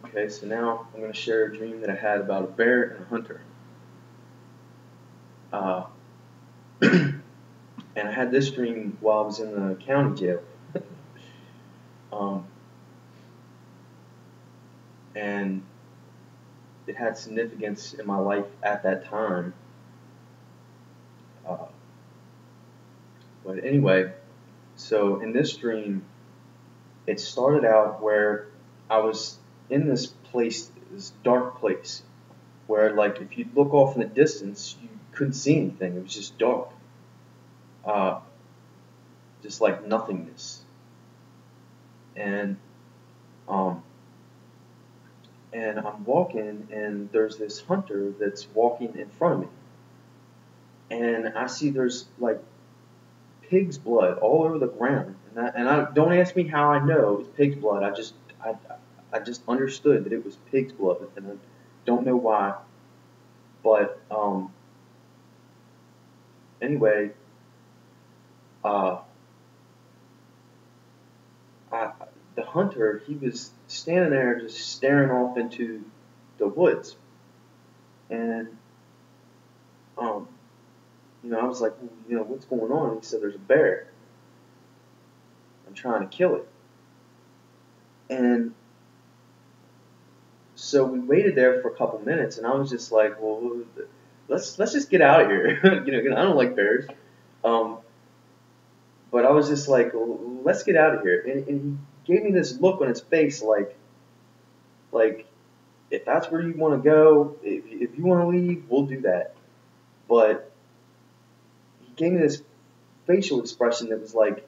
Okay, so now I'm going to share a dream that I had about a bear and a hunter. Uh, and I had this dream while I was in the county jail. um, and it had significance in my life at that time. Uh, but anyway, so in this dream, it started out where I was in this place, this dark place, where like if you look off in the distance, you couldn't see anything. It was just dark, uh, just like nothingness. And um, and I'm walking, and there's this hunter that's walking in front of me, and I see there's like pig's blood all over the ground, and I don't ask me how I know it was pig's blood. I I just understood that it was pig's blood, and I don't know why. But anyway, uh, I, the hunter, he was standing there just staring off into the woods, and um, I was like, well, what's going on? And he said, there's a bear. I'm trying to kill it. And so we waited there for a couple minutes, and I was just like, well, let's just get out of here. I don't like bears. Um, but I was just like, well, let's get out of here. And he gave me this look on his face, like if that's where you want to go, if you want to leave, we'll do that. But he gave me this facial expression that was like,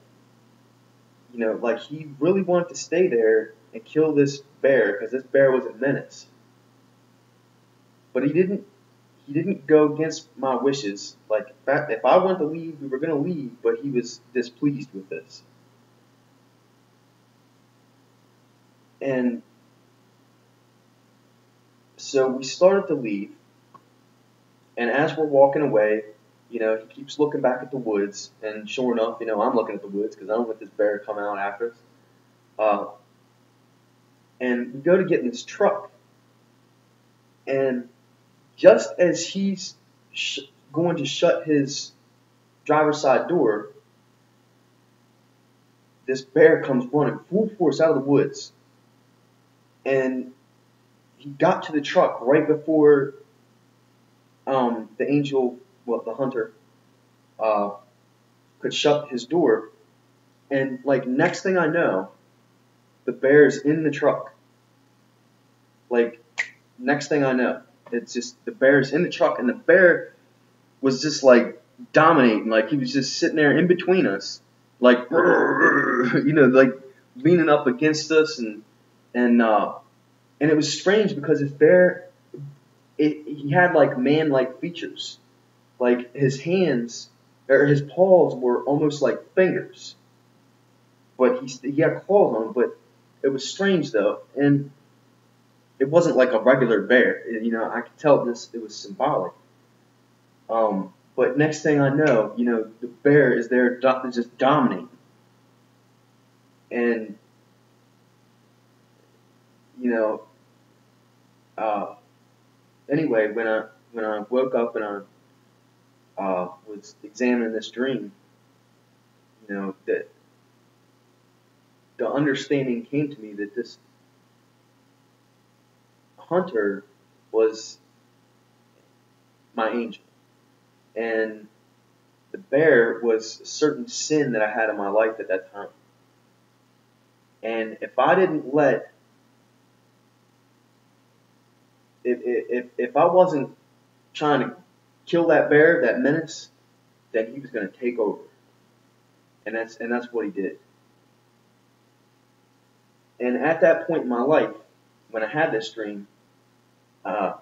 like he really wanted to stay there and kill this bear because this bear was a menace. But he didn't go against my wishes. Like if I wanted to leave, we were gonna leave, but he was displeased with this. And so we started to leave, and as we're walking away, he keeps looking back at the woods, and sure enough, I'm looking at the woods because I don't want this bear to come out after us. Uh, and we go to get in this truck, and just as he's going to shut his driver's side door, this bear comes running full force out of the woods, and he got to the truck right before the angel, well, the hunter, uh, could shut his door. And like next thing I know, the bear's in the truck. Like next thing I know, it's just the bear's in the truck, and the bear was just like dominating. Like he was just sitting there in between us, like like leaning up against us, and and it was strange because his bear, he had like man-like features. Like his hands or his paws were almost like fingers, but he had claws on him. But it was strange though, and it wasn't like a regular bear. I could tell it was symbolic. But next thing I know, the bear is there just dominating, and you know, uh, anyway, when I woke up and I was examining this dream, that the understanding came to me that this hunter was my angel, and the bear was a certain sin that I had in my life at that time. And if I didn't let, if I wasn't trying to kill that bear, that menace, then he was going to take over, and that's what he did. And at that point in my life, when I had this dream, uh,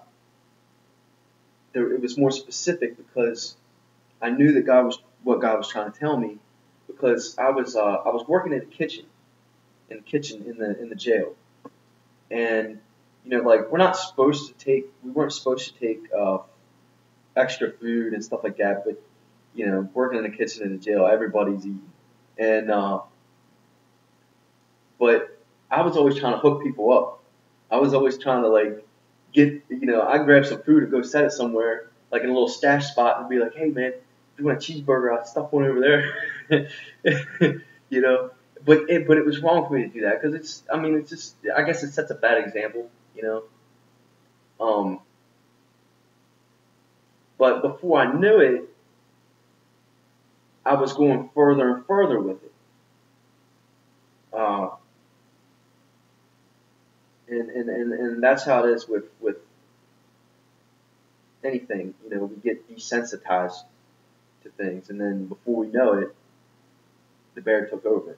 it was more specific because I knew that what God was trying to tell me, because I was working in the kitchen in the jail, and like we weren't supposed to take extra food and stuff like that, but working in the kitchen in the jail, everybody's eating, and but I was always trying to hook people up, I was always trying to like get, I grab some food and go set it somewhere, like in a little stash spot, and be like, hey man, if you want a cheeseburger, I'll stuff one over there. you know, but it was wrong for me to do that because it's just, I guess it sets a bad example, Um, but before I knew it, I was going further and further with it. Uh, and that's how it is with anything. We get desensitized to things, and then before we know it, the bear took over.